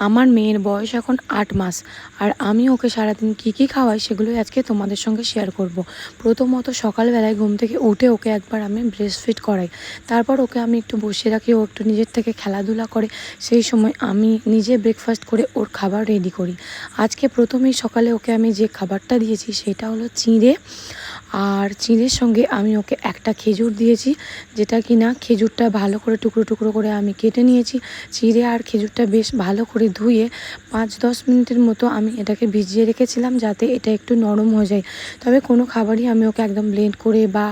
আমার মেয়ের বয়স এখন 8 মাস, আর আমি ওকে সারাদিন কী কী খাওয়াই সেগুলোই আজকে তোমাদের সঙ্গে শেয়ার করব। প্রথমত সকালবেলায় ঘুম থেকে উঠে ওকে একবার আমি ব্রেস্ট ফিড করাই, তারপর ওকে আমি একটু বসিয়ে রাখি, ও একটু নিজের থেকে খেলাধুলা করে, সেই সময় আমি নিজে ব্রেকফাস্ট করে ওর খাবার রেডি করি। আজকে প্রথমেই সকালে ওকে আমি যে খাবারটা দিয়েছি সেটা হলো চিঁড়ে, আর চিঁড়ের সঙ্গে আমি ওকে একটা খেজুর দিয়েছি, যেটা কি না খেজুরটা ভালো করে টুকরো টুকরো করে আমি কেটে নিয়েছি। চিঁড়ে আর খেজুরটা বেশ ভালো করে ধুয়ে 5-10 মিনিটের মতো আমি এটাকে ভিজিয়ে রেখেছিলাম, যাতে এটা একটু নরম হয়ে যায়। তবে কোনো খাবারই আমি ওকে একদম ব্লেন্ড করে বা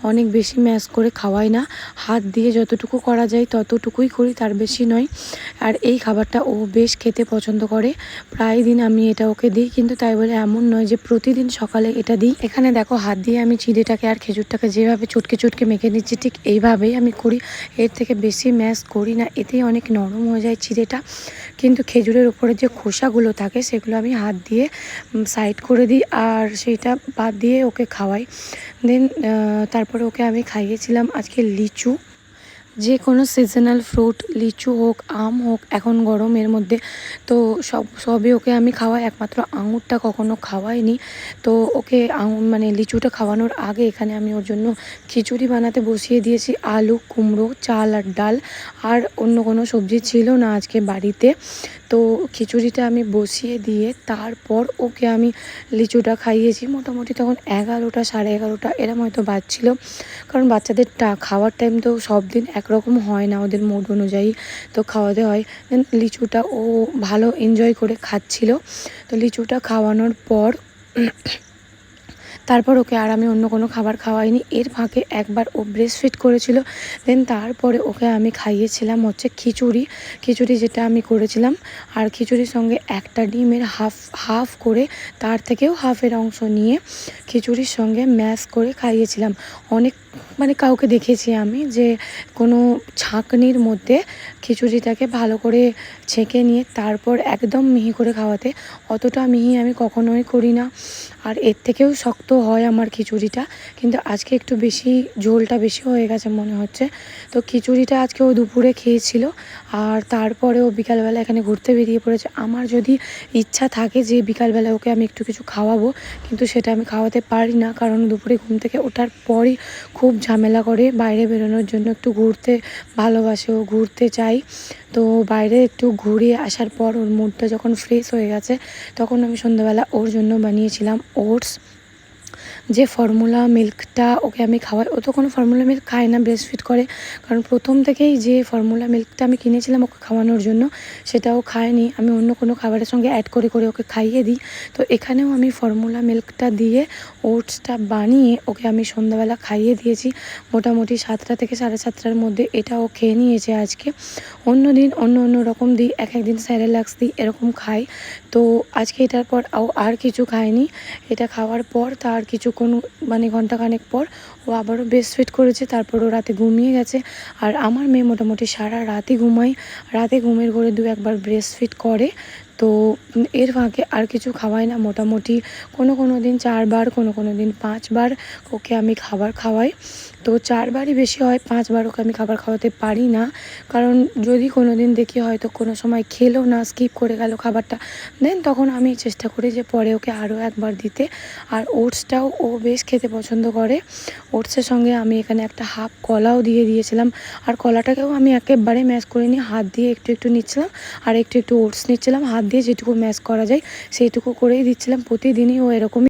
অনেক বেশি ম্যাশ করে খাওয়াই না, হাত দিয়ে যতটুকু করা যায় ততটুকুই করি, তার বেশি নয়। আর এই খাবারটা ও বেশ খেতে পছন্দ করে, প্রায় দিন আমি এটা ওকে দিই, কিন্তু তাই বলে এমন নয় যে প্রতিদিন সকালে এটা দিই। এখানে দেখো হাত দিয়ে আমি চিঁড়েটাকে আর খেজুরটাকে যেভাবে চটকে চটকে মেখে নিচ্ছি, ঠিক এইভাবেই আমি করি, এর থেকে বেশি ম্যাশ করি না, এতেই অনেক নরম হয়ে যায় চিঁড়েটা। কিন্তু খেজুরের উপরে যে খোসাগুলো থাকে সেগুলো আমি হাত দিয়ে সাইড করে দিই, আর সেইটা বাদ দিয়ে ওকে খাওয়াই। দেন তারপরে ওকে আমি খাইয়েছিলাম আজকে লিচু, যে কোনো সিজনাল ফ্রুট, লিচু হোক, আম হোক, এখন গরমের মধ্যে তো সবই ওকে আমি খাওয়াই, একমাত্র আঙুরটা কখনো খাওয়াইনি। তো ওকে মানে লিচুটা খাওয়ানোর আগে এখানে আমি ওর জন্য খিচুড়ি বানাতে বসিয়ে দিয়েছি। আলু, কুমড়ো, চাল আর ডাল, আর অন্য কোনো সবজি ছিল না আজকে বাড়িতে। তো খিচুড়িটা আমি বসিয়ে দিয়ে তারপর ওকে আমি লিচুটা খাইয়েছি। মোটামুটি তখন 11টা 11:30 এরম হয়তো বাজছিল, কারণ বাচ্চাদের খাওয়ার টাইম তো সব দিন একরকম হয় না, ওদের মুড অনুযায়ী তো খাওয়াতে হয়। দেন লিচুটা ও ভালো এনজয় করে খাচ্ছিল। তো লিচুটা খাওয়ানোর পর তারপর ওকে আর আমি অন্য কোনো খাবার খাওয়াইনি। এর ফাঁকে একবার ও ব্রেস্ট ফিড করেছিল, দেন তারপরে ওকে আমি খাইয়েছিলাম হচ্ছে খিচুড়ি যেটা আমি করেছিলাম, আর খিচুড়ির সঙ্গে একটা ডিমের হাফ করে, তার থেকেও হাফের অংশ নিয়ে খিচুড়ির সঙ্গে ম্যাশ করে খাইয়েছিলাম। অনেক মানে কাউকে দেখেছি আমি যে কোনো ছাঁকনির মধ্যে খিচুড়িটাকে ভালো করে ছেঁকে নিয়ে তারপর একদম মিহি করে খাওয়াতে, অতটা মিহি আমি কখনোই করি না, আর এর থেকেও শক্ত হয় আমার খিচুড়িটা। কিন্তু আজকে একটু বেশি ঝোলটা বেশি হয়ে গেছে মনে হচ্ছে। তো খিচুড়িটা আজকে ও দুপুরে খেয়েছিল, আর তারপরে ও বিকালবেলা এখানে ঘুরতে বেরিয়ে পড়েছে। আমার যদি ইচ্ছা থাকে যে বিকালবেলা ওকে আমি একটু কিছু খাওয়াবো, কিন্তু সেটা আমি খাওয়াতে পারি না, কারণ দুপুরে ঘুম থেকে ওঠার পরই খুব ঝামেলা করে, বাইরে বেরোনোর জন্য একটু ঘুরতে ভালোবাসে, ও ঘুরতে চাই। তো বাইরে একটু ঘুরে আসার পর ওর মুডটা যখন ফ্রেশ হয়ে গেছে, তখন আমি সন্ধ্যাবেলা ওর জন্য বানিয়েছিলাম ওটস, যে ফর্মুলা মিল্কটা ওকে আমি খাওয়াই। ও তো কোনো ফর্মুলা মিল্ক খায় না, ব্রেস্ট ফিড করে, কারণ প্রথম থেকেই যে ফর্মুলা মিল্কটা আমি কিনেছিলাম ওকে খাওয়ানোর জন্য সেটাও খায়নি, আমি অন্য কোনো খাবারের সঙ্গে অ্যাড করে করে ওকে খাইয়ে দিই। তো এখানেও আমি ফর্মুলা মিল্কটা দিয়ে ওটসটা বানিয়ে ওকে আমি সন্ধ্যাবেলা খাইয়ে দিয়েছি। মোটামুটি 7টা থেকে 7:30টার মধ্যে এটা ও খেয়ে নিয়েছে আজকে। অন্য দিন অন্য রকম দিই, এক একদিন স্যারেলাক্স দিই, এরকম খাই। তো আজকে এটার পর আর কিছু খায়নি। এটা খাওয়ার পর তার কিছুক্ষণ মানে ঘন্টাখানেক পর ও আবারও ব্রেস্ট ফিড করেছে, তারপর ও রাতে ঘুমিয়ে গেছে। আর আমার মেয়ে মোটামুটি সারা রাতই ঘুমায়, রাতে ঘুমের ঘরে 2-1বার ব্রেস্ট ফিড করে। তো এর ফাঁকে আর কিছু খাওয়াই না, মোটামুটি কোনো দিন 4বার, কোনো দিন 5বার ওকে আমি খাবার খাওয়াই। তো 4বারই বেশি হয়, 5বার ওকে আমি খাবার খাওয়াতে পারি না, কারণ যদি কোনো দিন দেখি হয়তো কোনো সময় খেলো না, স্কিপ করে গেল খাবারটা, দেন তখন আমি চেষ্টা করি যে পরে ওকে আরও একবার দিতে। আর ওটসটাও ও বেশ খেতে পছন্দ করে। ওটসের সঙ্গে আমি এখানে একটা হাফ কলাও দিয়ে দিয়েছিলাম, আর কলাটাকেও আমি একেবারে ম্যাশ করিনি, হাত দিয়ে একটু একটু নিচ্ছিলাম, আর একটু একটু ওটস নিচ্ছিলাম, হাত দিয়ে যেটুকু ম্যাশ করা যায় সেইটুকু করেই দিচ্ছিলাম। প্রতিদিনই ও এরকমই